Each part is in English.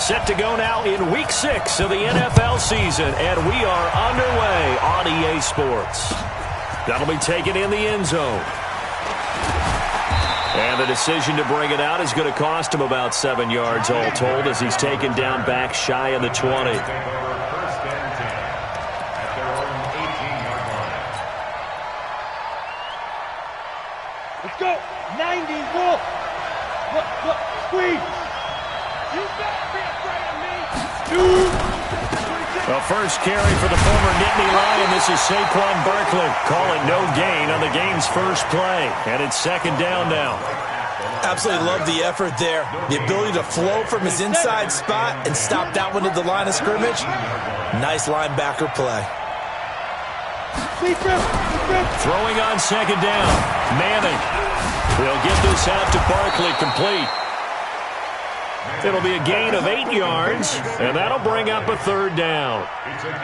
Set to go now in Week 6 of the NFL season, and we are underway on EA Sports. That'll be taken in the end zone. And the decision to bring it out is going to cost him about 7 yards all told as he's taken down back shy of the 20. Let's go. 90, Wolf. Look, squeeze. You better be afraid of me. A first carry for the former Nittany Lion. This is Saquon Barkley calling no gain on the game's first play. And it's second down now. Absolutely love the effort there. The ability to flow from his inside spot and stop that one at the line of scrimmage. Nice linebacker play. Throwing on second down. Manning. He'll get this out to Barkley complete. It'll be a gain of 8 yards, and that'll bring up a third down.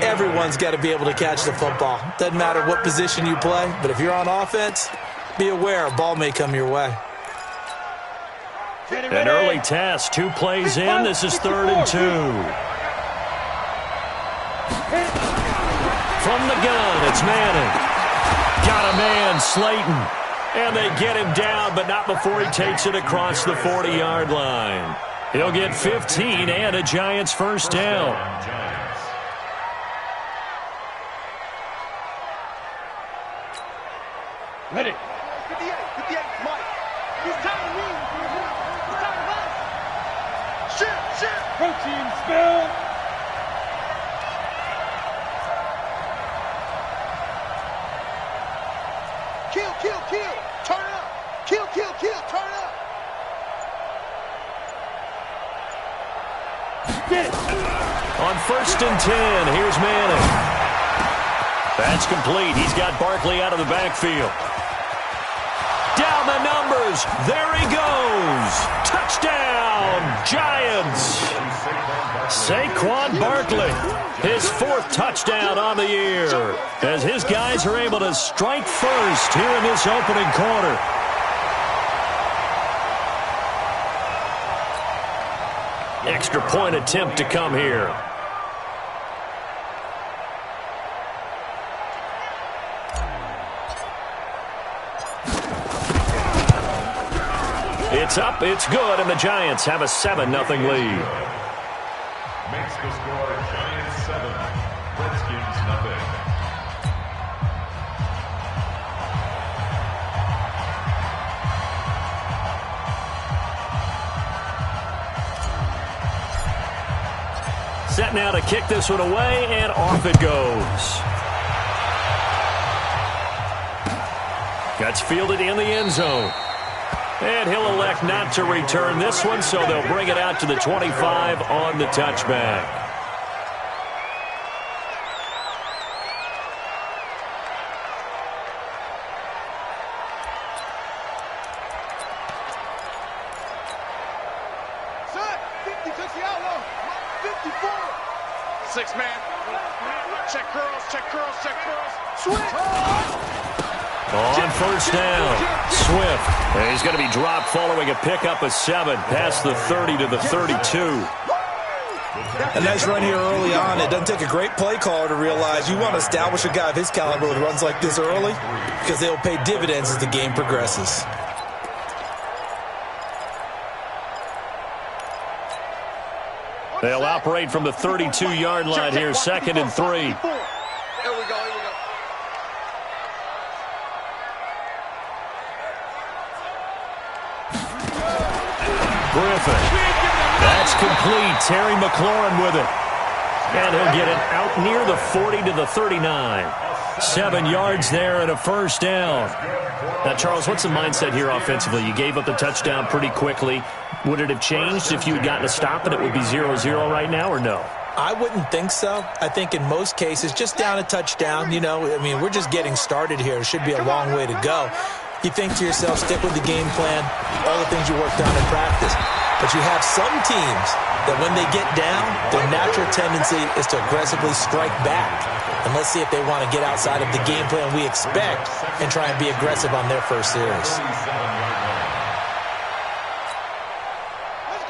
Everyone's got to be able to catch the football. Doesn't matter what position you play, but if you're on offense, be aware a ball may come your way. An early test, 2 plays in. This is 3rd and 2. From the gun, it's Manning. Got a man, Slayton. And they get him down, but not before he takes it across the 40-yard line. He'll get 15 and a Giants first down. Ready. 58, Mike. He's tired of me. He's tired of us. Shit. Protein spill. Kill. Turn up. Kill. Turn up. Get it. On 1st and 10, here's Manning. That's complete. He's got Barkley out of the backfield. Down the numbers. There he goes. Touchdown, Giants. Saquon Barkley, his 4th touchdown on the year, as his guys are able to strike first here in this opening quarter. Extra point attempt to come here. It's up, it's good, and the Giants have a 7-0 lead. Makes the score Giants 7, Redskins nothing. Set now to kick this one away, and off it goes. Gets fielded in the end zone. And he'll elect not to return this one, so they'll bring it out to the 25 on the touchback. Son, 50 took the outlaw. 54. 6-man. Check curls. Switch. On first down, Swift. And he's going to be dropped following a pickup of 7 past the 30 to the 32. A nice run here early on. It doesn't take a great play caller to realize you want to establish a guy of his caliber with runs like this early because they'll pay dividends as the game progresses. They'll operate from the 32-yard line here, 2nd and 3. Here we go. Griffin. That's complete. Terry McLaurin with it. And he'll get it out near the 40 to the 39. 7 yards there and a first down. Now, Charles, what's the mindset here offensively? You gave up the touchdown pretty quickly. Would it have changed if you had gotten a stop and it would be 0-0 right now, or no? I wouldn't think so. I think in most cases, just down a touchdown, we're just getting started here. It should be a long way to go. You think to yourself, stick with the game plan, all the things you worked on in practice. But you have some teams that when they get down, their natural tendency is to aggressively strike back. And let's see if they want to get outside of the game plan we expect and try and be aggressive on their first series.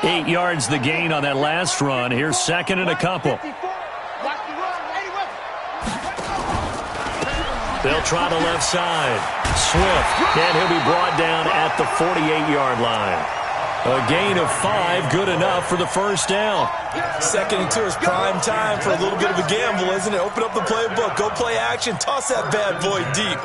8 yards the gain on that last run. Here's second and a couple. They'll try the left side. Swift, and he'll be brought down at the 48-yard line. A gain of 5, good enough for the first down. 2nd and 2 is prime time for a little bit of a gamble, isn't it? Open up the playbook, go play action, toss that bad boy deep.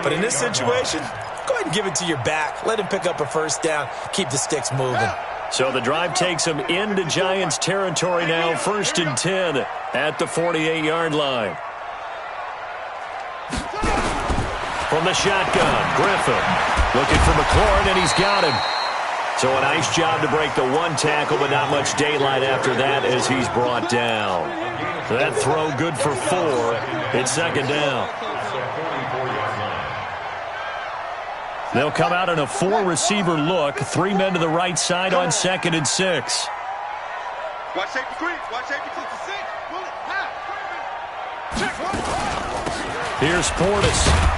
But in this situation, go ahead and give it to your back. Let him pick up a first down, keep the sticks moving. So the drive takes him into Giants territory now, 1st and 10 at the 48-yard line. From the shotgun, Griffin looking for McLaurin, and he's got him. So a nice job to break the one tackle, but not much daylight after that as he's brought down. That throw good for 4. It's 2nd down. They'll come out in a 4-receiver look. 3 men to the right side on 2nd and 6. Watch safety creep. Watch safety creep to 6. Bullet. Check. Here's Portis.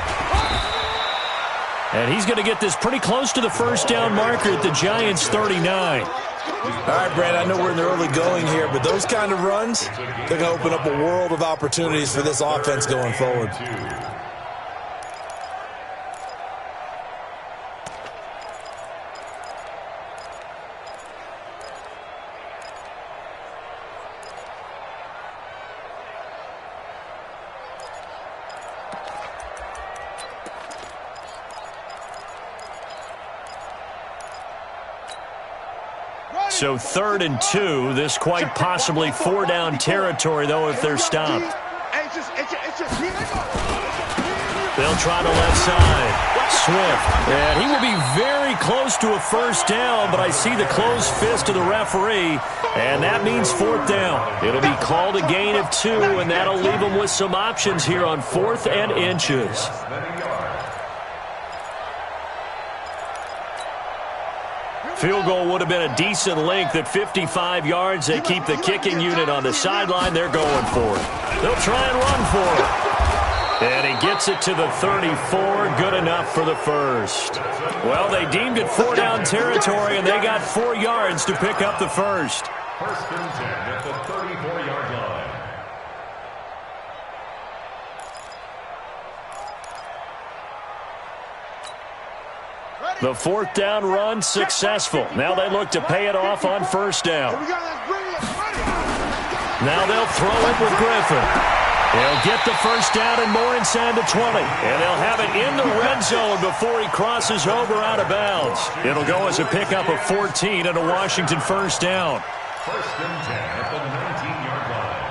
And he's going to get this pretty close to the first down marker at the Giants' 39. All right, Brad, I know we're in the early going here, but those kind of runs, they're going to open up a world of opportunities for this offense going forward. So 3rd and 2, this quite possibly 4-down territory, though, if they're stopped. They'll try the left side. Swift. And he will be very close to a first down, but I see the closed fist of the referee, and that means 4th down. It'll be called a gain of 2, and that'll leave them with some options here on 4th and inches. Field goal would have been a decent length at 55 yards. They keep the kicking unit on the sideline. They're going for it. They'll try and run for it. And he gets it to the 34. Good enough for the first. Well, they deemed it 4-down territory, and they got 4 yards to pick up the first. 1st and 10 at the 34-yard line. The 4th down run successful. Now they look to pay it off on 1st down. Now they'll throw it with Griffin. They'll get the first down and more inside the 20. And they'll have it in the red zone before he crosses over out of bounds. It'll go as a pickup of 14 and a Washington first down. 1st and 10 at the 19-yard line.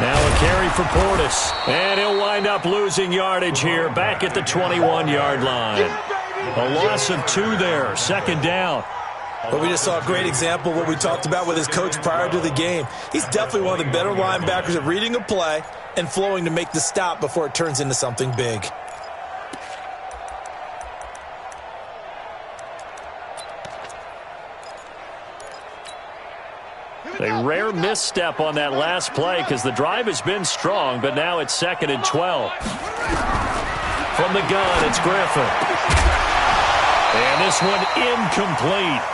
Now a carry for Portis. And he'll wind up losing yardage here back at the 21-yard line. A loss of 2 there. 2nd down. But we just saw a great example of what we talked about with his coach prior to the game. He's definitely one of the better linebackers at reading a play and flowing to make the stop before it turns into something big. A rare misstep on that last play because the drive has been strong, but now it's 2nd and 12. From the gun, it's Griffin. And this one incomplete.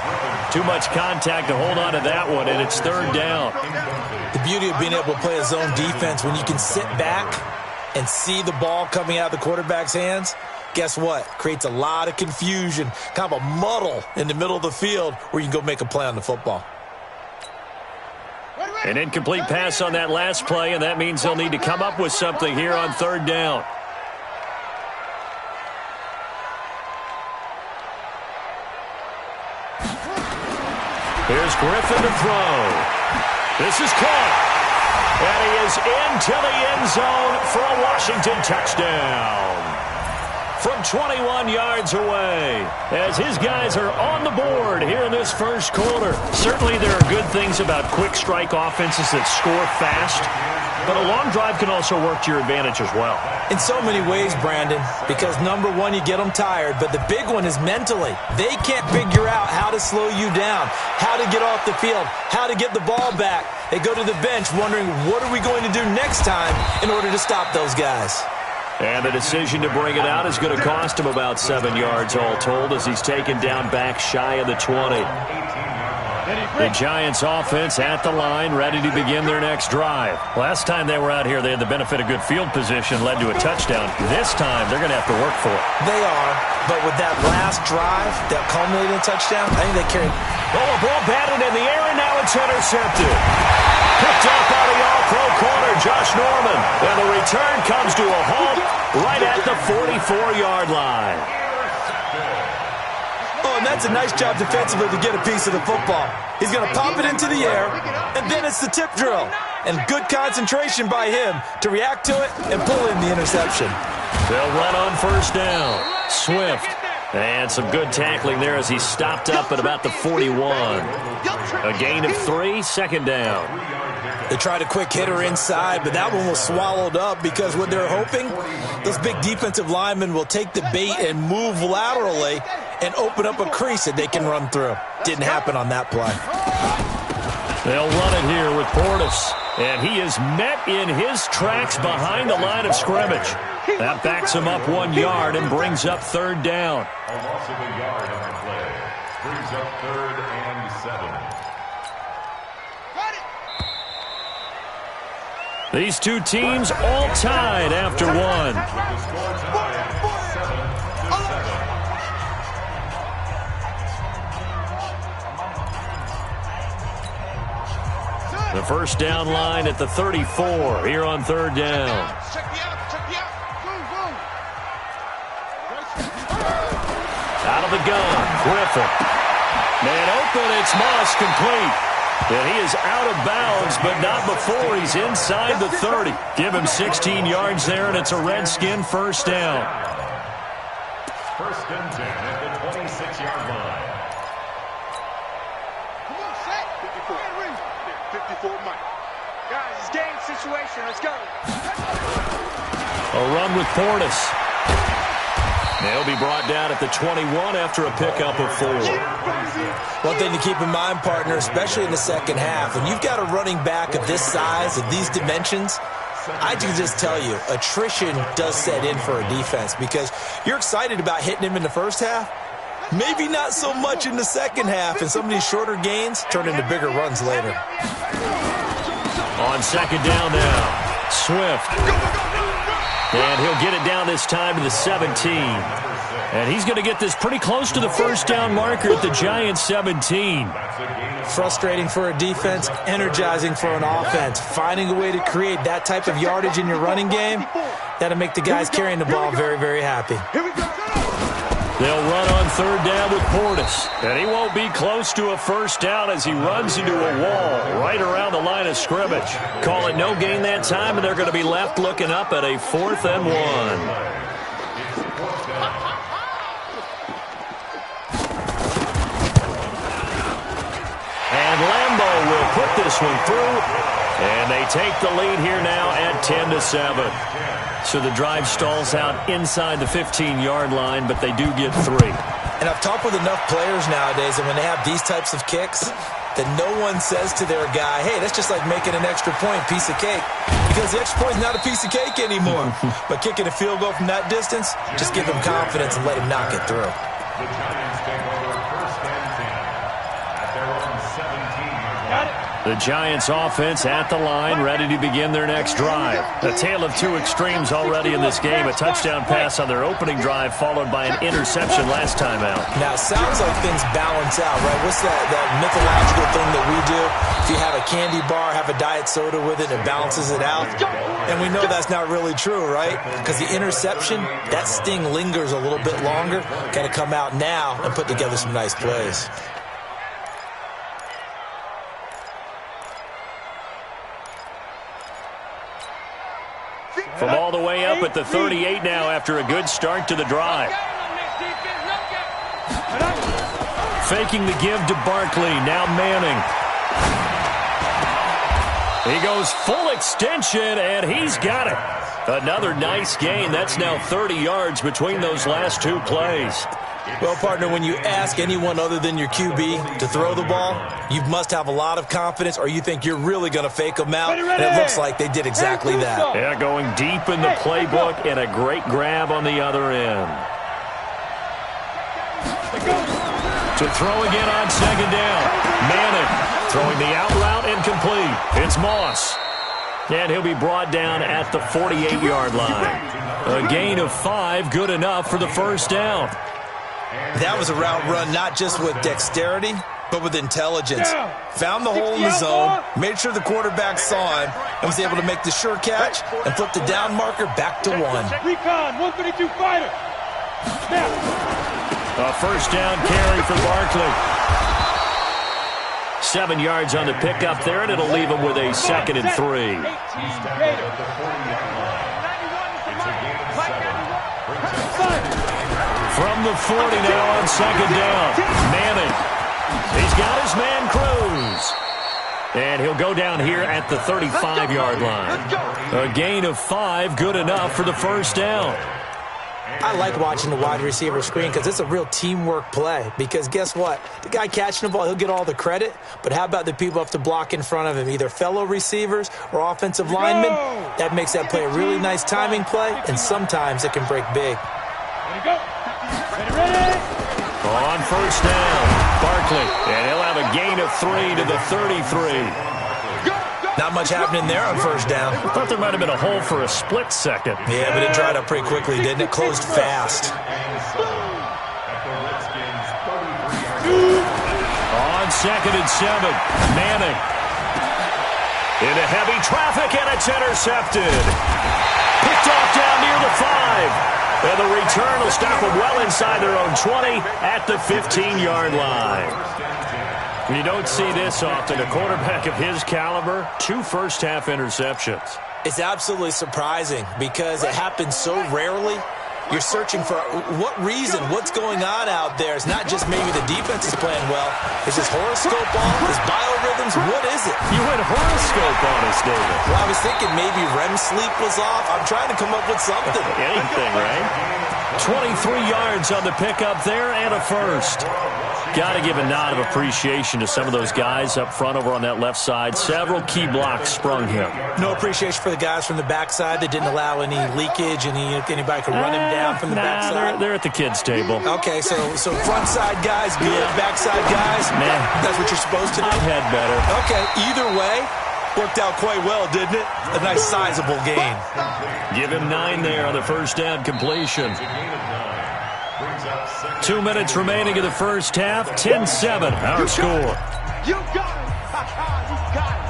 Too much contact to hold on to that one, and it's 3rd down. The beauty of being able to play a zone defense, when you can sit back and see the ball coming out of the quarterback's hands, guess what? Creates a lot of confusion, kind of a muddle in the middle of the field where you can go make a play on the football. An incomplete pass on that last play, and that means they'll need to come up with something here on 3rd down. Here's Griffin to throw. This is caught. And he is into the end zone for a Washington touchdown. From 21 yards away, as his guys are on the board here in this first quarter. Certainly there are good things about quick strike offenses that score fast, but a long drive can also work to your advantage as well. In so many ways, Brandon, because number one, you get them tired, but the big one is mentally. They can't figure out how to slow you down, how to get off the field, how to get the ball back. They go to the bench wondering, what are we going to do next time in order to stop those guys? And the decision to bring it out is going to cost him about 7 yards all told as he's taken down back shy of the 20. The Giants offense at the line, ready to begin their next drive. Last time they were out here, they had the benefit of good field position, led to a touchdown. This time, they're going to have to work for it. They are, but with that last drive that culminated in a touchdown, I think they carried. Oh, a ball batted in the air, and now it's intercepted. Picked up by the all-pro corner, Josh Norman. And the return comes to a halt right at the 44-yard line. Oh, and that's a nice job defensively to get a piece of the football. He's going to pop it into the air, and then it's the tip drill. And good concentration by him to react to it and pull in the interception. They'll run on first down. Swift. And some good tackling there as he stopped up at about the 41. A gain of 3, second down. They tried a quick hitter inside, but that one was swallowed up because what they're hoping, those big defensive linemen will take the bait and move laterally and open up a crease that they can run through. Didn't happen on that play. They'll run it here with Portis. And he is met in his tracks behind the line of scrimmage. That backs him up 1 yard and brings up third down. A loss of a yard on the play. Brings up 3rd and 7. These two teams all tied after one. With the score tied 7-7. The first down line at the 34 here on third down. Out of the gun, Griffin. Man open, it's Moss, complete. And he is out of bounds, but not before he's inside the 30. Give him 16 yards there, and it's a Redskin first down. 1st and 10 at the 26-yard line. Come on, set. 54 Mike. Guys, it's game situation. Let's go. A run with Portis. They'll be brought down at the 21 after a pickup of 4. One thing to keep in mind, partner, especially in the second half, when you've got a running back of this size, of these dimensions, I can just tell you, attrition does set in for a defense because you're excited about hitting him in the first half. Maybe not so much in the second half, and some of these shorter gains turn into bigger runs later. On second down now, Swift. And he'll get it down this time to the 17. And he's going to get this pretty close to the first down marker at the Giants' 17. Frustrating for a defense, energizing for an offense. Finding a way to create that type of yardage in your running game, that'll make the guys carrying the ball very, very happy. They'll run on third down with Portis. And he won't be close to a first down as he runs into a wall right around the line of scrimmage. Call it no gain that time, and they're going to be left looking up at a 4th and 1. And Lambo will put this one through, and they take the lead here now at 10-7. So the drive stalls out inside the 15-yard line, but they do get 3. And I've talked with enough players nowadays, and when they have these types of kicks, that no one says to their guy, hey, that's just like making an extra point, piece of cake. Because the extra point is not a piece of cake anymore. But kicking a field goal from that distance, just give him confidence and let him knock it through. The Giants take over 1st and 10 at their own 17-yard line. The Giants offense at the line, ready to begin their next drive. A tale of two extremes already in this game. A touchdown pass on their opening drive, followed by an interception last time out. Now, it sounds like things balance out, right? What's that mythological thing that we do? If you have a candy bar, have a diet soda with it, it balances it out. And we know that's not really true, right? Because the interception, that sting lingers a little bit longer. Got to come out now and put together some nice plays. From all the way up at the 38 now after a good start to the drive. Faking the give to Barkley. Now Manning. He goes full extension, and he's got it. Another nice gain. That's now 30 yards between those last two plays. Well, partner, when you ask anyone other than your QB to throw the ball, you must have a lot of confidence, or you think you're really going to fake them out, and it looks like they did exactly that. Yeah, going deep in the playbook, and a great grab on the other end. To throw again on second down. Manning throwing the out route incomplete. It's Moss. And he'll be brought down at the 48-yard line. A gain of 5, good enough for the first down. That was a route run not just with dexterity, but with intelligence. Found the hole in the zone, made sure the quarterback saw him, and was able to make the sure catch and flip the down marker back to 1. Recon, 132 fighter. Snap. A first down carry for Barkley. 7 yards on the pickup there, and it'll leave him with a 2nd and 3. From the 40 now on second down. Manning. He's got his man Cruz. And he'll go down here at the 35-yard line. A gain of 5, good enough for the first down. I like watching the wide receiver screen because it's a real teamwork play. Because guess what? The guy catching the ball, he'll get all the credit. But how about the people up to block in front of him, either fellow receivers or offensive linemen? That makes that play a really nice timing play, and sometimes it can break big. On first down, Barkley, and he'll have a gain of 3 to the 33. Not much happening there on first down. I thought there might have been a hole for a split second. Yeah, but it dried up pretty quickly, didn't it? Closed fast. On 2nd and 7, Manning. Into heavy traffic, and it's intercepted. Picked off down near the 5. And the return will stop them well inside their own 20 at the 15-yard line. You don't see this often. A quarterback of his caliber, 2 first-half interceptions. It's absolutely surprising because it happens so rarely. You're searching for what reason, what's going on out there. It's not just maybe the defense is playing well. Is his horoscope off? His biorhythms? What is it? You went horoscope on us, David. Well, I was thinking maybe REM sleep was off. I'm trying to come up with something. Anything, right? 23 yards on the pickup there and a first. Got to give a nod of appreciation to some of those guys up front over on that left side. Several key blocks sprung him. No appreciation for the guys from the backside that didn't allow any leakage, anybody could run him down from the backside. They're at the kids' table. Okay, so front side guys good, backside guys, that's what you're supposed to do? I've had better. Okay, either way, worked out quite well, didn't it? A nice sizable gain. Give him 9 there on the first down completion. 2 minutes remaining in the first half. 10-7, our score. You got it. You got it.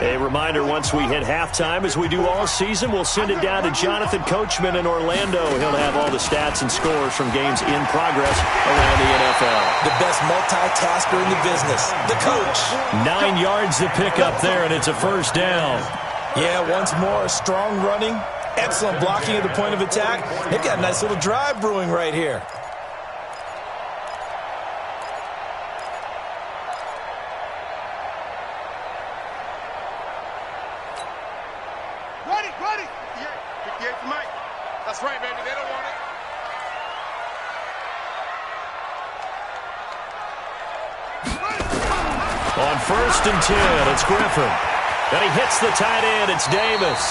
A reminder, once we hit halftime, as we do all season, we'll send it down to Jonathan Coachman in Orlando. He'll have all the stats and scores from games in progress around the NFL. The best multitasker in the business, the coach. 9 yards to pick up there, and it's a first down. Yeah, once more, strong running, excellent blocking at the point of attack. They've got a nice little drive brewing right here. Ready. 58 for Mike. That's right, baby. They don't want it. On 1st and 10, it's Griffin. And he hits the tight end. It's Davis.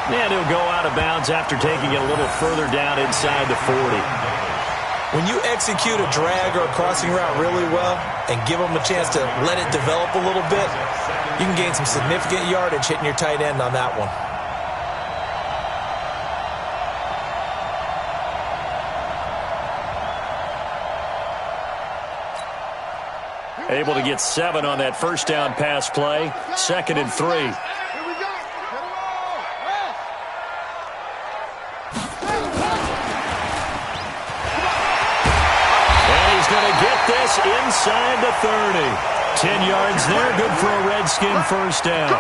And he'll go out of bounds after taking it a little further down inside the 40. When you execute a drag or a crossing route really well and give them a chance to let it develop a little bit, you can gain some significant yardage hitting your tight end on that one. Able to get 7 on that first down pass play. 2nd and 3. Here we go. And he's going to get this inside the 30. 10 yards there, good for a Redskin first down.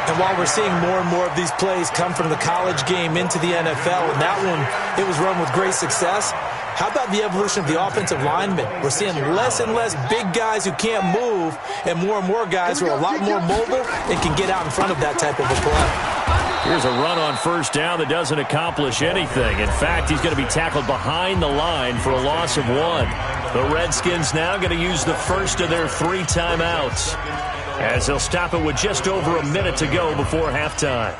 And while we're seeing more and more of these plays come from the college game into the NFL, and that one, it was run with great success, how about the evolution of the offensive linemen? We're seeing less and less big guys who can't move and more guys who are a lot more mobile and can get out in front of that type of a play. Here's a run on first down that doesn't accomplish anything. In fact, he's going to be tackled behind the line for a loss of 1. The Redskins now going to use the first of their 3 timeouts, as they'll stop it with just over a minute to go before halftime.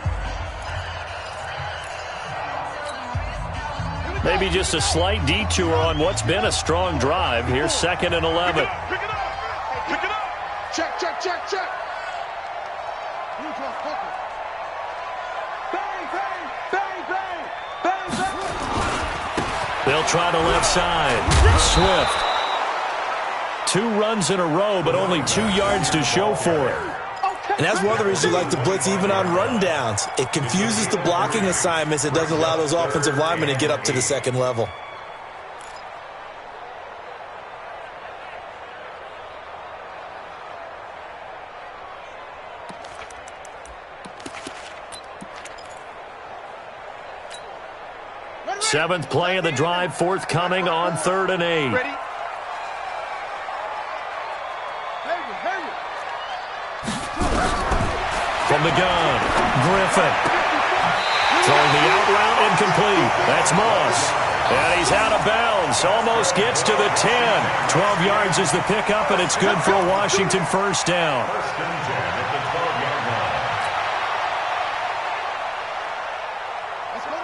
Maybe just a slight detour on what's been a strong drive. Here's 2nd and 11. Pick it up. Pick it up. Check. Bang. They'll try the left side. Swift. 2 runs in a row, but only 2 yards to show for it. And that's one of the reasons you like to blitz even on rundowns. It confuses the blocking assignments. It doesn't allow those offensive linemen to get up to the second level. Seventh play of the drive forthcoming on 3rd and 8. Ready? From the gun, Griffin. Throwing the out route incomplete. That's Moss. And he's out of bounds. Almost gets to the 10. 12 yards is the pickup, and it's good for a Washington first down.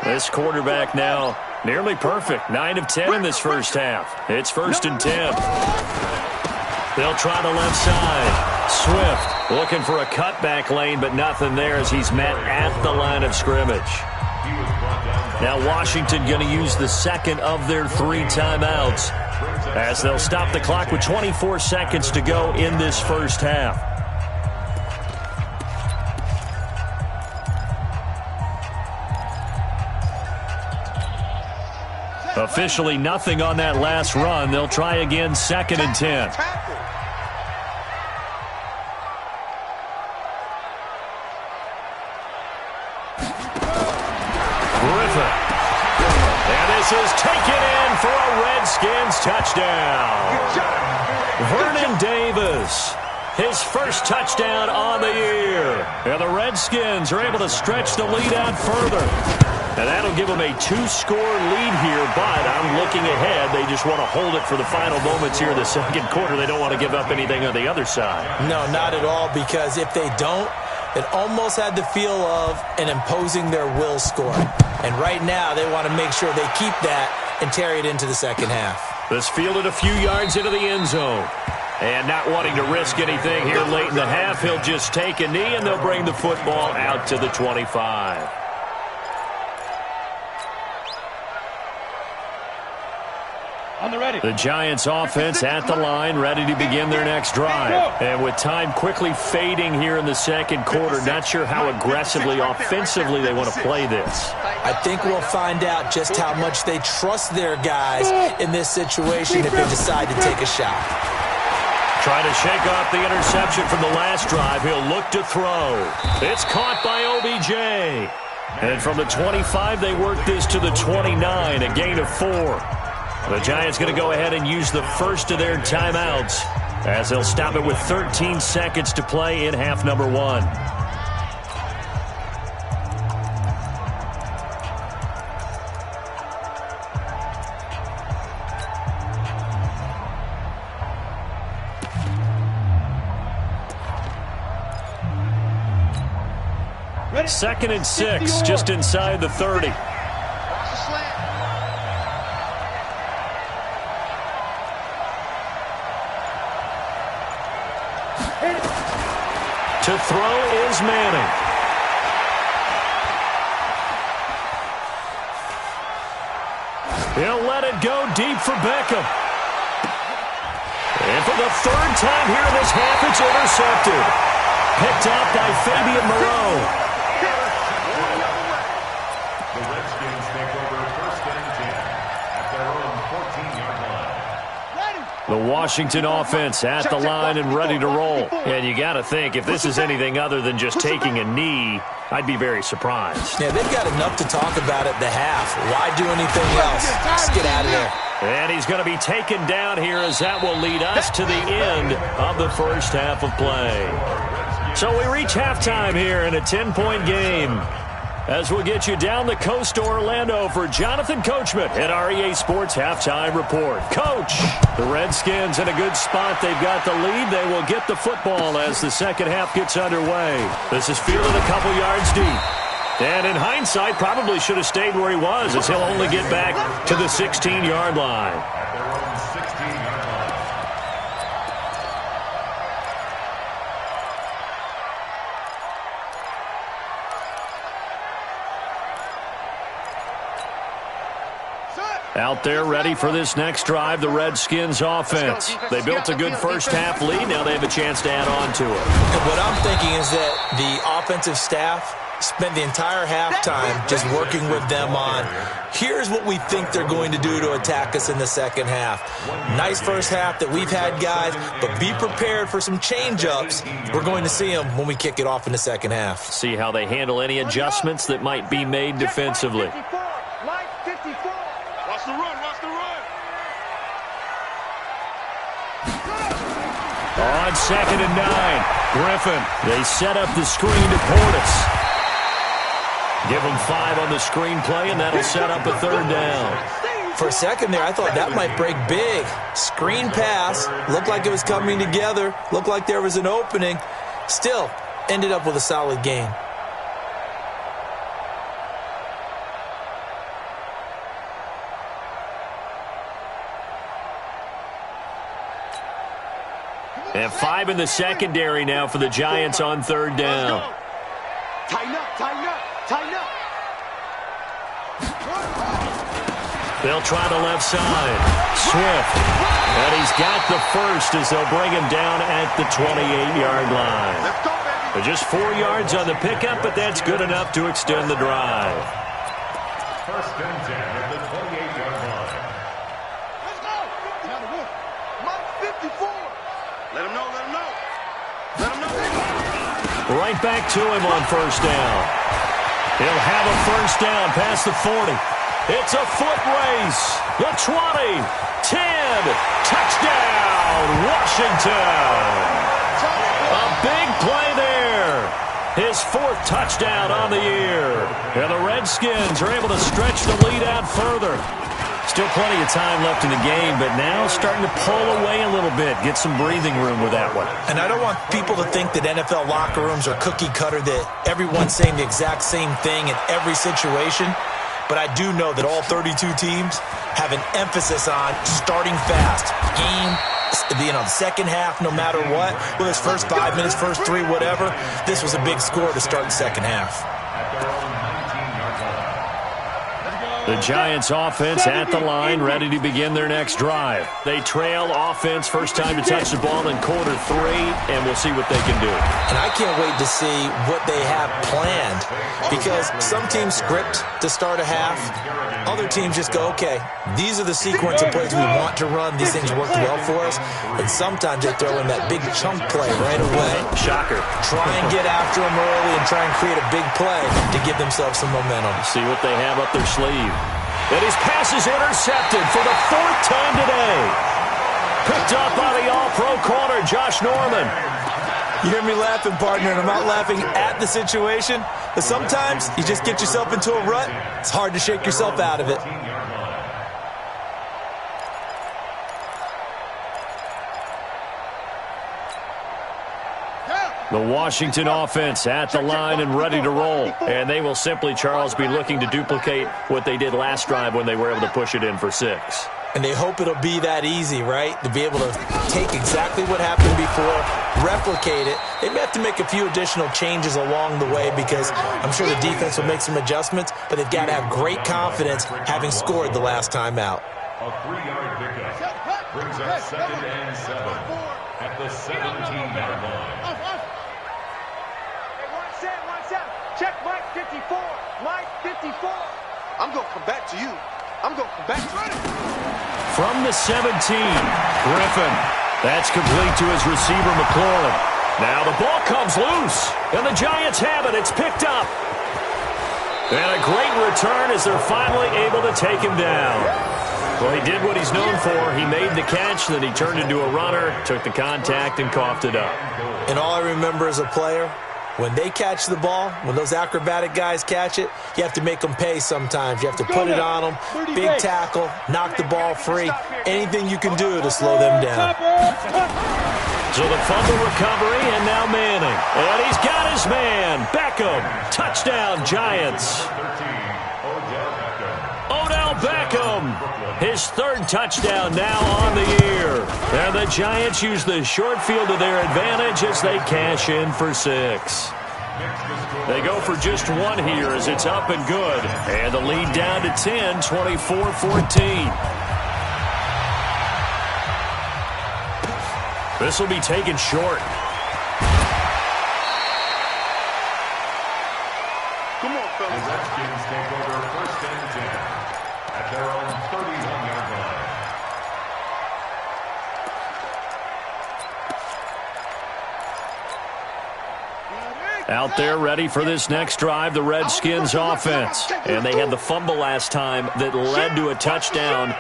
This quarterback now nearly perfect. 9 of 10 in this first half. It's 1st and 10. They'll try the left side. Swift looking for a cutback lane, but nothing there as he's met at the line of scrimmage. Now Washington going to use the 2nd of their 3 timeouts, as they'll stop the clock with 24 seconds to go in this first half. Officially nothing on that last run. They'll try again, 2nd and 10. Griffin. And this is taken in for a Redskins touchdown. Vernon Davis, his first touchdown on the year. And the Redskins are able to stretch the lead out further. And that'll give them a 2-score lead here, but I'm looking ahead. They just want to hold it for the final moments here in the second quarter. They don't want to give up anything on the other side. No, not at all, because if they don't, it almost had the feel of an imposing their will score. And right now, they want to make sure they keep that and carry it into the second half. This fielded a few yards into the end zone. And not wanting to risk anything here late in the half, he'll just take a knee, and they'll bring the football out to the 25. On the ready. The Giants offense at the line, ready to begin their next drive. And with time quickly fading here in the second quarter, not sure how aggressively, offensively they want to play this. I think we'll find out just how much they trust their guys in this situation if they decide to take a shot. Trying to shake off the interception from the last drive. He'll look to throw. It's caught by OBJ. And from the 25, they work this to the 29, a gain of 4. The Giants going to go ahead and use the first of their timeouts, as they'll stop it with 13 seconds to play in half number 1. Ready? 2nd and 6, just inside the 30. To throw is Manning. He'll let it go deep for Beckham. And for the 3rd time here in this half, it's intercepted. Picked up by Fabian Moreau. The Redskins take over 1st and 10 at their own 14-yard line. The Washington offense at the line and ready to roll. And you got to think, if this is anything other than just taking a knee, I'd be very surprised. Yeah, they've got enough to talk about at the half. Why do anything else? Just get out of there. And he's going to be taken down here as that will lead us to the end of the first half of play. So we reach halftime here in a 10-point game. As we'll get you down the coast to Orlando for Jonathan Coachman at our EA Sports Halftime Report. Coach, the Redskins in a good spot. They've got the lead. They will get the football as the second half gets underway. This is fielded a couple yards deep. And in hindsight, probably should have stayed where he was, as he'll only get back to the 16-yard line. Out there ready for this next drive, the Redskins offense. They built a good first half lead. Now they have a chance to add on to it. And what I'm thinking is that the offensive staff spent the entire halftime just working with them on, here's what we think they're going to do to attack us in the second half. Nice first half that we've had, guys, but be prepared for some change-ups. We're going to see them when we kick it off in the second half. See how they handle any adjustments that might be made defensively. Watch the run, watch the run. On 2nd and 9, Griffin. They set up the screen to Portis. Give him 5 on the screen play, and that'll set up a third down. For a second there, I thought that might break big. Screen pass, looked like it was coming together, looked like there was an opening. Still, ended up with a solid gain. And 5 in the secondary now for the Giants on third down. Tighten up, tighten up, tighten up. They'll try the left side. Swift. And he's got the first as they'll bring him down at the 28-yard line. Let's go, baby. Just 4 yards on the pickup, but that's good enough to extend the drive. First and 10 at the 28-yard line. Let's go. Now the wolf. Mike 54. Let him know, let him know. Let him know. Right back to him on first down. He'll have a first down past the 40. It's a foot race. The 20, 10, touchdown, Washington. A big play there. His 4th touchdown on the year. And the Redskins are able to stretch the lead out further. Still plenty of time left in the game, but now starting to pull away a little bit. Get some breathing room with that one. And I don't want people to think that NFL locker rooms are cookie cutter, that everyone's saying the exact same thing in every situation. But I do know that all 32 teams have an emphasis on starting fast. Game, the second half, no matter what, whether it's first 5 minutes, first 3, whatever, this was a big score to start the second half. The Giants offense at the line, ready to begin their next drive. They trail offense, first time to touch the ball in quarter 3, and we'll see what they can do. And I can't wait to see what they have planned, because some teams script to start a half. Other teams just go, okay, these are the sequence of plays we want to run. These things worked well for us. And sometimes they throw in that big chunk play right away. Shocker. Try and get after them early and try and create a big play to give themselves some momentum. See what they have up their sleeve. And his pass is intercepted for the 4th time today. Picked up by the all-pro corner, Josh Norman. You hear me laughing, partner, and I'm not laughing at the situation, but sometimes you just get yourself into a rut. It's hard to shake yourself out of it. The Washington offense at the line and ready to roll. And they will simply, Charles, be looking to duplicate what they did last drive when they were able to push it in for 6. And they hope it'll be that easy, right? To be able to take exactly what happened before, replicate it. They may have to make a few additional changes along the way because I'm sure the defense will make some adjustments, but they've got to have great confidence having scored the last time out. A 3-yard pickup brings up 2nd and 7 at the 17-yard line. Check Mike 54. Mike 54. I'm going to come back to you. I'm going back. From the 17, Griffin. That's complete to his receiver, McLaurin. Now the ball comes loose, and the Giants have it. It's picked up. And a great return as they're finally able to take him down. Well, he did what he's known for. He made the catch, then he turned into a runner, took the contact, and coughed it up. And all I remember as a player, when they catch the ball, when those acrobatic guys catch it, you have to make them pay sometimes. You have to put it on them, big tackle, knock the ball free, anything you can do to slow them down. So the fumble recovery, and now Manning. And he's got his man, Beckham. Touchdown, Giants. Odell Beckham, his third touchdown now on the year. And the Giants use the short field to their advantage as they cash in for 6. They go for just one here as it's up and good. And the lead down to 10, 24-14. This will be taken short. Come on, fellas. The Redskins take over 1st and 10 at their own 31-yard line. Out there ready for this next drive, the Redskins offense. And they had the fumble last time that led to a touchdown.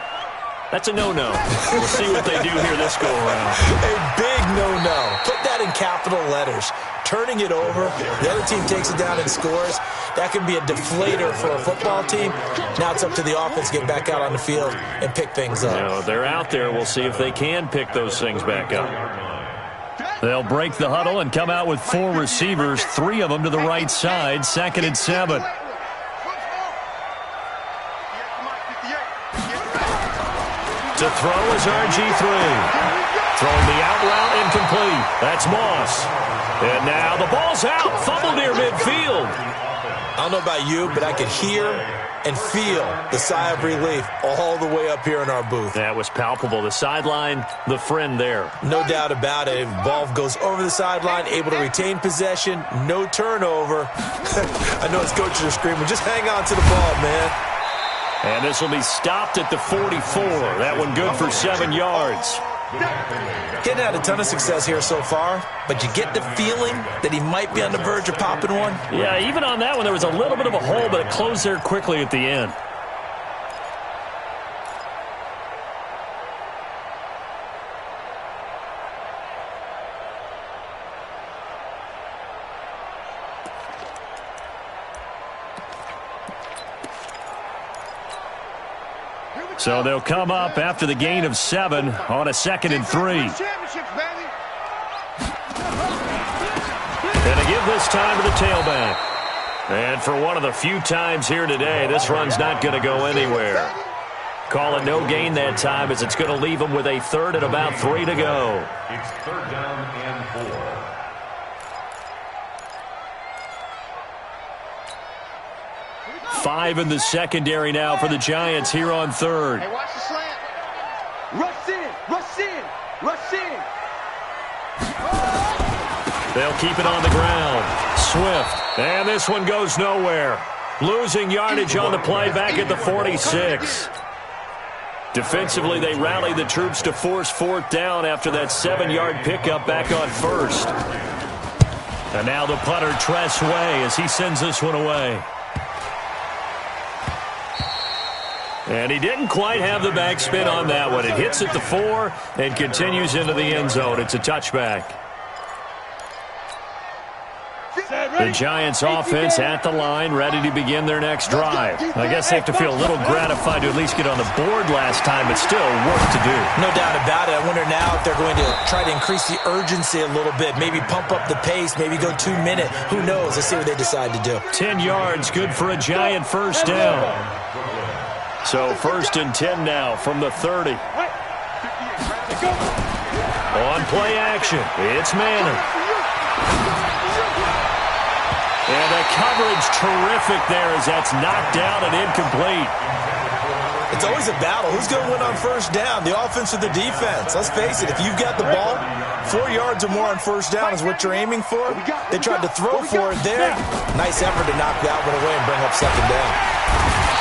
That's a no-no. We'll see what they do here this go-around. A big no-no. Put that in capital letters. Turning it over, the other team takes it down and scores. That can be a deflator for a football team. Now it's up to the offense to get back out on the field and pick things up. No, they're out there. We'll see if they can pick those things back up. They'll break the huddle and come out with 4 receivers, 3 of them to the right side, 2nd and 7. To throw is RG3. Throwing the out route incomplete. That's Moss. And now the ball's out. Fumble near midfield. I don't know about you, but I could hear and feel the sigh of relief all the way up here in our booth. That was palpable. The sideline, the friend there. No doubt about it. Ball goes over the sideline, able to retain possession, no turnover. I know his coaches are screaming, just hang on to the ball, man. And this will be stopped at the 44. That one good for 7 yards. Getting had a ton of success here so far, but you get the feeling that he might be on the verge of popping one. Yeah, even on that one, there was a little bit of a hole, but it closed there quickly at the end. So they'll come up after the gain of 7 on a 2nd and 3. And to give this time to the tailback. And for one of the few times here today, this run's not going to go anywhere. Call it no gain that time as it's going to leave them with a 3rd and about 3 to go. It's 3rd down and 4. 5 in the secondary now for the Giants here on 3rd. Hey, watch the slant. Rush in, rush in, rush in. They'll keep it on the ground. Swift. And this one goes nowhere. Losing yardage on the play back at the 46. Defensively, they rallied the troops to force 4th down after that 7-yard pickup back on 1st. And now the punter, Tress Way, as he sends this one away. And he didn't quite have the backspin on that one. It hits at the 4 and continues into the end zone. It's a touchback. The Giants offense at the line, ready to begin their next drive. I guess they have to feel a little gratified to at least get on the board last time, but still work to do. No doubt about it. I wonder now if they're going to try to increase the urgency a little bit, maybe pump up the pace, maybe go 2-minute. Who knows? Let's see what they decide to do. 10 yards, good for a Giant 1st down. So 1st and 10 now from the 30. On play action, it's Manning. And the coverage terrific there as that's knocked down and incomplete. It's always a battle. Who's going to win on 1st down, the offense or the defense? Let's face it, if you've got the ball, 4 yards or more on 1st down is what you're aiming for. They tried to throw for it there. Nice effort to knock that one away and bring up 2nd down.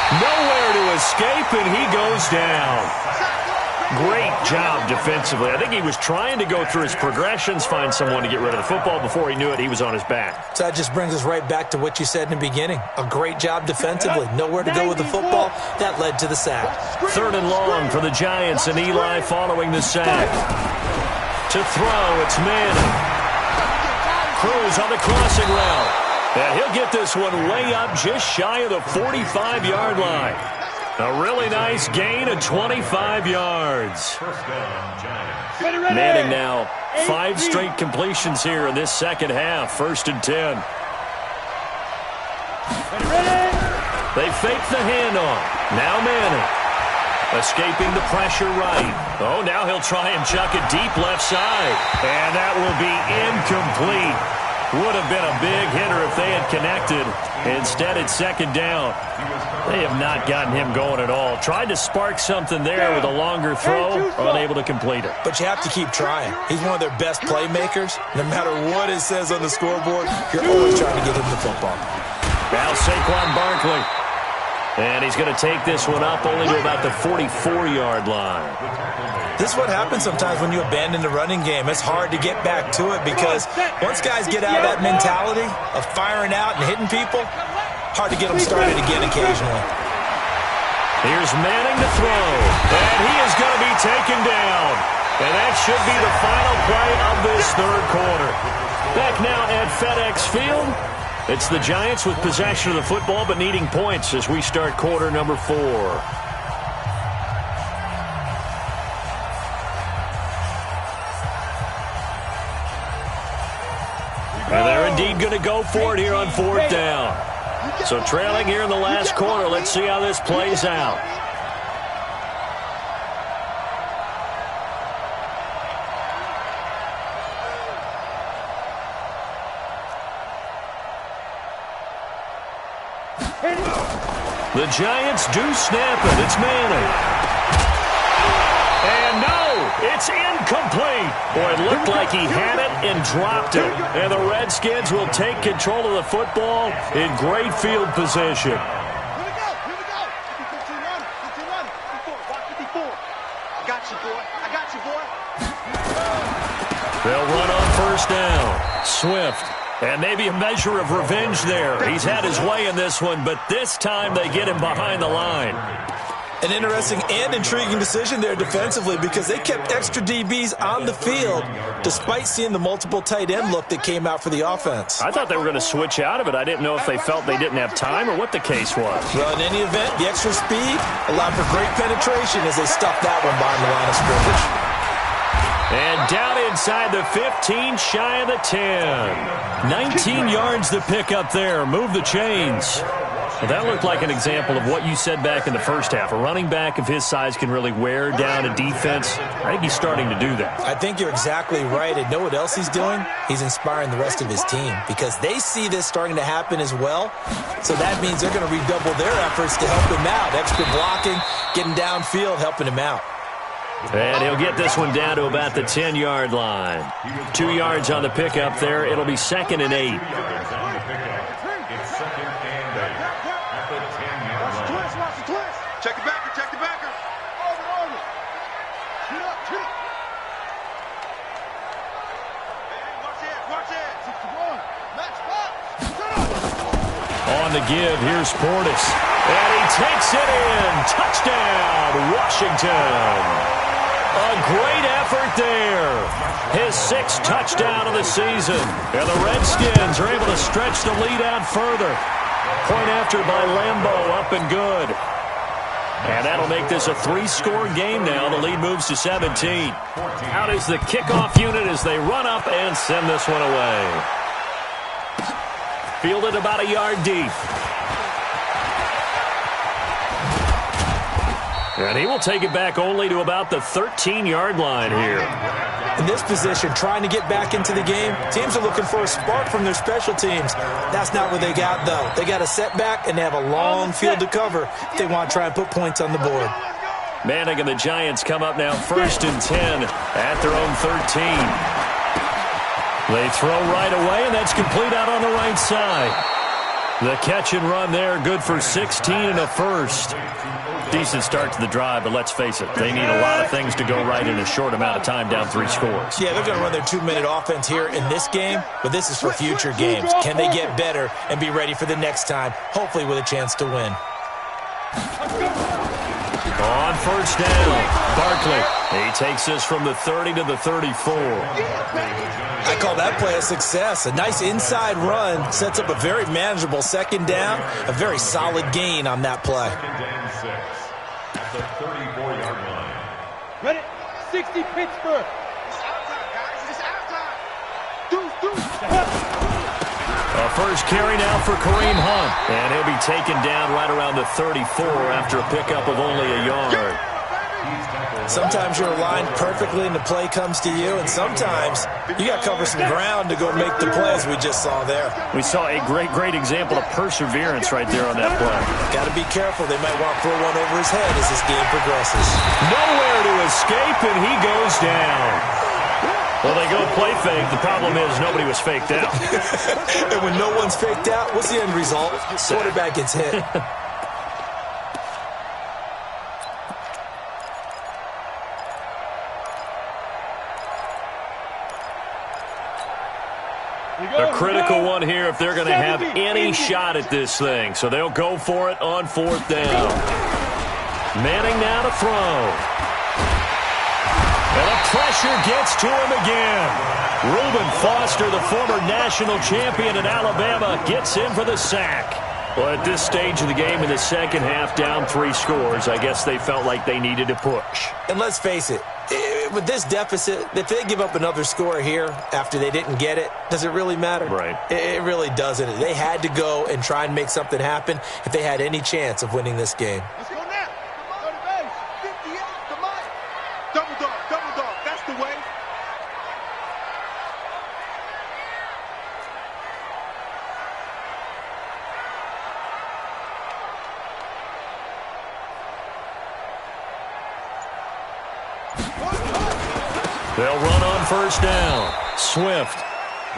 Nowhere to escape, and he goes down. Great job defensively. I think he was trying to go through his progressions, find someone to get rid of the football. Before he knew it, he was on his back. So that just brings us right back to what you said in the beginning. A great job defensively. Nowhere to go with the football. That led to the sack. 3rd and long for the Giants, and Eli following the sack. To throw, it's Manning. Cruz on the crossing route. And he'll get this one way up just shy of the 45-yard line. A really nice gain of 25 yards. Manning now 5 straight completions here in this second half. 1st and 10. They fake the handoff. Now Manning. Escaping the pressure right. Oh, now he'll try and chuck it deep left side. And that will be incomplete. Would have been a big hitter if they had connected. Instead, it's 2nd down. They have not gotten him going at all. Tried to spark something there with a longer throw, unable to complete it. But you have to keep trying. He's one of their best playmakers. No matter what it says on the scoreboard, you're always trying to get him the football. Now Saquon Barkley. And he's going to take this one up only to about the 44-yard line. This is what happens sometimes when you abandon the running game. It's hard to get back to it because once guys get out of that mentality of firing out and hitting people, hard to get them started again occasionally. Here's Manning to throw, and he is going to be taken down. And that should be the final play of this 3rd quarter. Back now at FedEx Field. It's the Giants with possession of the football but needing points as we start quarter number 4. And they're indeed going to go for it here on 4th down. So trailing here in the last quarter. Let's see how this plays out. The Giants do snap it. It's Manning. And no, it's incomplete. Boy, it looked like he had it and dropped it. And the Redskins will take control of the football in great field position. Here we go. 15 running. Watch 54. I got you, boy. They'll run on 1st down. Swift. And maybe a measure of revenge there. He's had his way in this one, but this time they get him behind the line. An interesting and intriguing decision there defensively because they kept extra DBs on the field despite seeing the multiple tight end look that came out for the offense. I thought they were going to switch out of it. I didn't know if they felt they didn't have time or what the case was. Well, in any event, the extra speed allowed for great penetration as they stuffed that one behind the line of scrimmage. And down inside the 15, shy of the 10. 19 yards to pick up there. Move the chains. Well, that looked like an example of what you said back in the first half. A running back of his size can really wear down a defense. I think he's starting to do that. I think you're exactly right. And know what else he's doing? He's inspiring the rest of his team because they see this starting to happen as well. So that means they're going to redouble their efforts to help him out. Extra blocking, getting downfield, helping him out. And he'll get this one down to about the 10-yard line. 2 yards on the pickup there. It'll be 2nd and 8. It's 2nd and 8 at the 10-yard line. Watch the twist. Check the backer. Over. Shoot up. Hey, watch it. 61. Match box. On the give, here's Portis. And he takes it in. Touchdown, Washington. A great effort there. His 6th touchdown of the season. And the Redskins are able to stretch the lead out further. Point after by Lambeau, up and good. And that'll make this a 3-score game now. The lead moves to 17. Out is the kickoff unit as they run up and send this one away. Fielded about a yard deep. And he will take it back only to about the 13-yard line here. In this position, trying to get back into the game, teams are looking for a spark from their special teams. That's not what they got, though. They got a setback, and they have a long field to cover if they want to try and put points on the board. Manning and the Giants come up now 1st and 10 at their own 13. They throw right away, and that's complete out on the right side. The catch and run there, good for 16 and a first. Decent start to the drive, but let's face it, they need a lot of things to go right in a short amount of time, down 3 scores. Yeah, they're going to run their 2-minute offense here in this game, but this is for future games. Can they get better and be ready for the next time, hopefully with a chance to win? On first down, Barkley. He takes this from the 30 to the 34. I call that play a success. A nice inside run sets up a very manageable second down, a very solid gain on that play. Second and 6 at the 34-yard line. Ready? 60 Pittsburgh. It's outside, guys. It's outside. A first carry now for Kareem Hunt. And he'll be taken down right around the 34 after a pickup of only a yard. Sometimes you're aligned perfectly and the play comes to you, and sometimes you got to cover some ground to go make the plays we just saw there. We saw a great example of perseverance right there on that play. Got to be careful. They might want to throw one over his head as this game progresses. Nowhere to escape, and he goes down. Well, they go play fake. The problem is nobody was faked out. And when no one's faked out, what's the end result? Quarterback gets hit. A critical one here if they're going to have any shot at this thing. So they'll go for it on 4th down. Manning now to throw. And the pressure gets to him again. Reuben Foster, the former national champion at Alabama, gets in for the sack. Well, at this stage of the game in the second half, down 3 scores, I guess they felt like they needed to push. And let's face it, with this deficit, if they give up another score here after they didn't get it, does it really matter? Right. It really doesn't. They had to go and try and make something happen if they had any chance of winning this game. Let's go now. Go to base. 58 to Mike. Double dog. That's the way. They'll run on first down. Swift.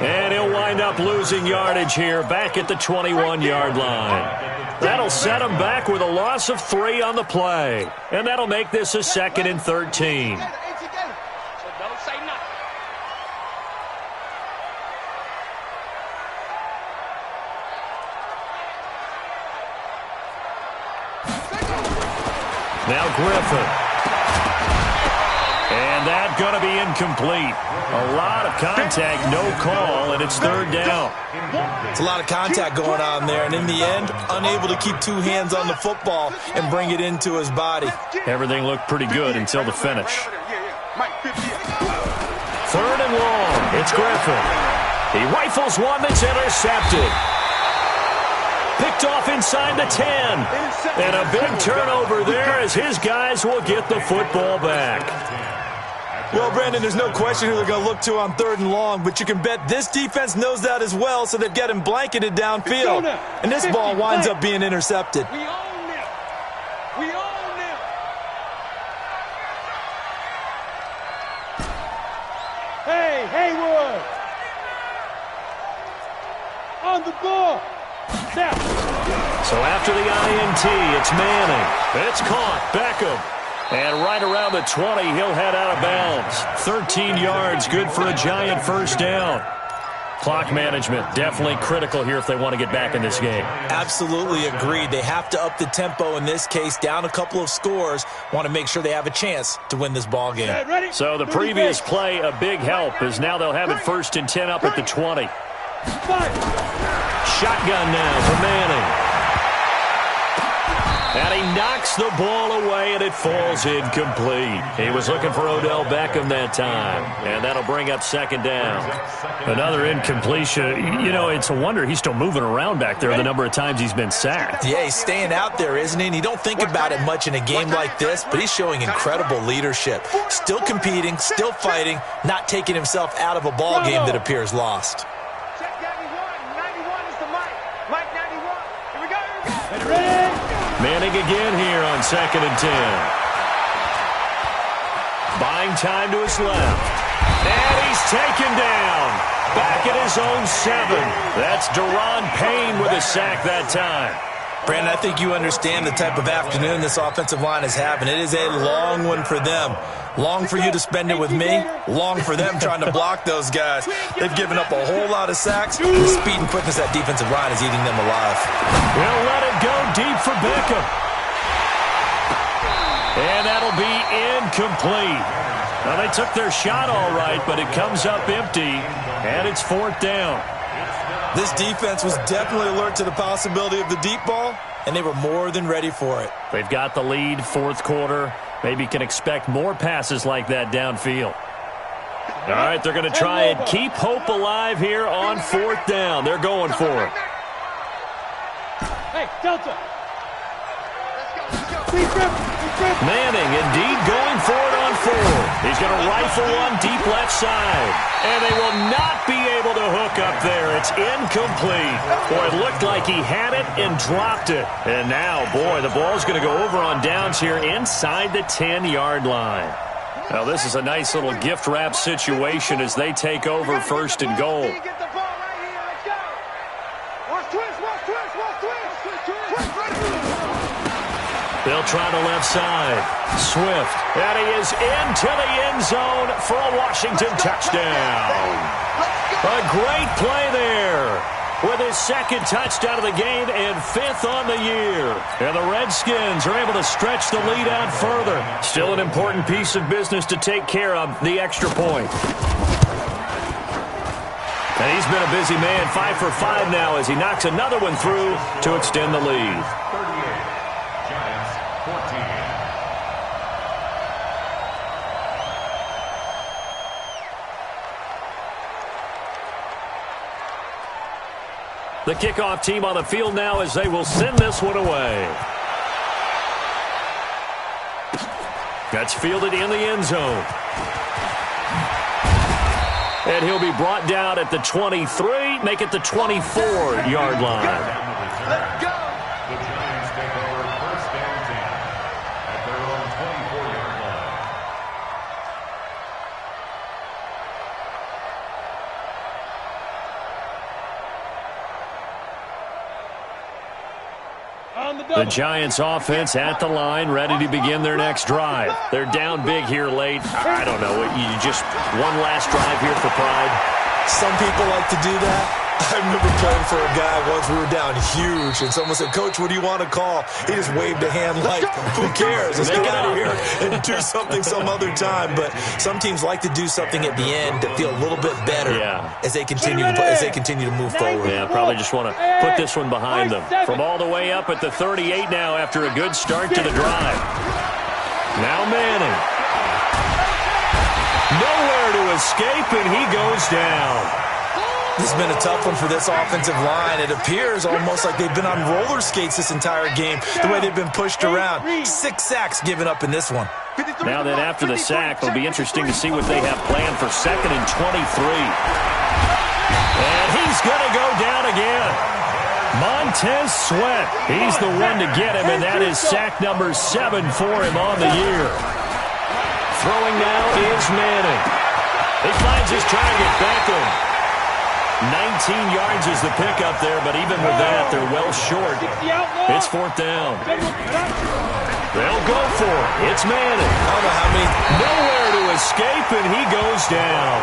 And he'll wind up losing yardage here back at the 21-yard line. That'll set him back with a loss of 3 on the play. And that'll make this a 2nd and 13. So don't say nothing. Now Griffin. And that's going to be incomplete. A lot of contact, no call, and it's 3rd down. It's a lot of contact going on there, and in the end, unable to keep 2 hands on the football and bring it into his body. Everything looked pretty good until the finish. Mike, 58. 3rd and long. It's Griffin. He rifles one that's intercepted. Picked off inside the 10. And a big turnover there as his guys will get the football back. Well, Brandon, there's no question who they're going to look to on 3rd and long, but you can bet this defense knows that as well, so they've got him blanketed downfield. And this ball winds up being intercepted. We own them. We own them. Hey, Haywood. On the ball. Now. So after the INT, it's Manning. It's caught. Beckham. And right around the 20, he'll head out of bounds. 13 yards, good for a giant first down. Clock management, definitely critical here if they want to get back in this game. Absolutely agreed. They have to up the tempo in this case, down a couple of scores. Want to make sure they have a chance to win this ball game. So the previous play, a big help, as now they'll have it 1st and 10 up at the 20. Shotgun now for Manning. And he knocks the ball away, and it falls incomplete. He was looking for Odell Beckham that time, and that'll bring up 2nd down. Another incompletion. You know, it's a wonder he's still moving around back there the number of times he's been sacked. Yeah, he's staying out there, isn't he? And you don't think about it much in a game like this, but he's showing incredible leadership. Still competing, still fighting, not taking himself out of a ball game that appears lost. Check 91. 91 is the Mike. Mike 91. Here we go. Ready? Manning again here on 2nd and 10. Buying time to his left. And he's taken down. Back at his own 7. That's Deron Payne with a sack that time. Brandon, I think you understand the type of afternoon this offensive line is having. It is a long one for them. Long for you to spend it with me. Long for them trying to block those guys. They've given up a whole lot of sacks. The speed and quickness of that defensive line is eating them alive. He'll let it go deep for Beckham. And that'll be incomplete. Now, they took their shot all right, but it comes up empty, and it's 4th down. This defense was definitely alert to the possibility of the deep ball, and they were more than ready for it. They've got the lead, 4th quarter. Maybe can expect more passes like that downfield. All right, they're going to try and keep hope alive here on 4th down. They're going for it. Hey, Delta. Manning indeed going for it on 4th. He's going to rifle one deep left side. And they will not be able to hook up there. It's incomplete. Boy, it looked like he had it and dropped it. And now, boy, the ball's going to go over on downs here inside the 10-yard line. Now, this is a nice little gift wrap situation as they take over 1st and goal. They'll try the left side. Swift. And he is into the end zone for a Washington touchdown. A great play there with his 2nd touchdown of the game and 5th on the year. And the Redskins are able to stretch the lead out further. Still an important piece of business to take care of, the extra point. And he's been a busy man, 5 for 5 now as he knocks another one through to extend the lead. The kickoff team on the field now as they will send this one away. That's fielded in the end zone. And he'll be brought down at the 23, make it the 24-yard line. Let's go. The Giants take over 1st and 10 at their own 24-yard line. The Giants offense at the line, ready to begin their next drive. They're down big here late. I don't know. You just one last drive here for pride. Some people like to do that. I remember playing for a guy once. We were down huge, and someone said, "Coach, what do you want to call?" He just waved a hand like, "Who cares? Let's get out of here and do something some other time." But some teams like to do something at the end to feel a little bit better as they continue to move forward. Yeah, probably just want to put this one behind them. From all the way up at the 38 now after a good start to the drive. Now Manning. Nowhere to escape, and he goes down. This has been a tough one for this offensive line. It appears almost like they've been on roller skates this entire game, the way they've been pushed around. 6 sacks given up in this one. Now then, after the sack, it'll be interesting to see what they have planned for 2nd and 23. And he's going to go down again. Montez Sweat. He's the one to get him, and that is sack number 7 for him on the year. Throwing now is Manning. He finds his target, Beckham. 19 yards is the pickup there, but even with that, they're well short. It's 4th down. They'll go for it. It's Manning. I don't know how many. Nowhere to escape, and he goes down.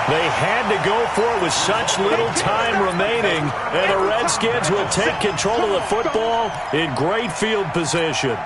They had to go for it with such little time remaining, and the Redskins will take control of the football in great field position.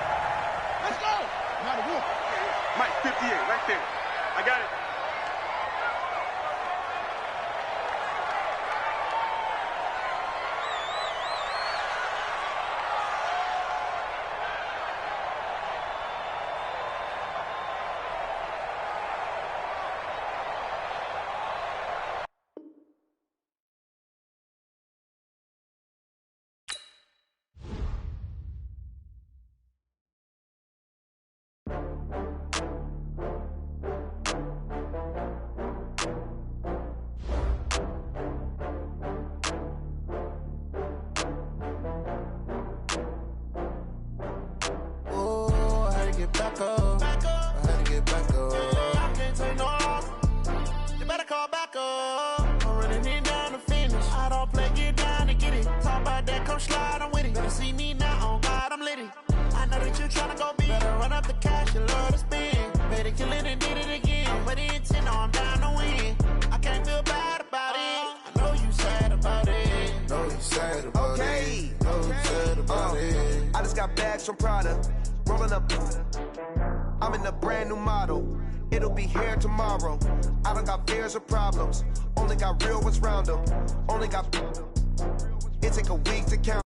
slide, I'm with it. Better see me now, on God, I'm litty. I know that you tryna go big. Better run up the cash, you love to spend. Better kill it and did it again. I'm with the intent, no, I'm down to win. I can't feel bad about it. I know you sad about it. Know you sad about it. Know you sad about it. I just got bags from Prada. Rolling up. I'm in a brand new model. It'll be here tomorrow. I don't got fears or problems. Only got real ones round them. Only got. It take a week to count.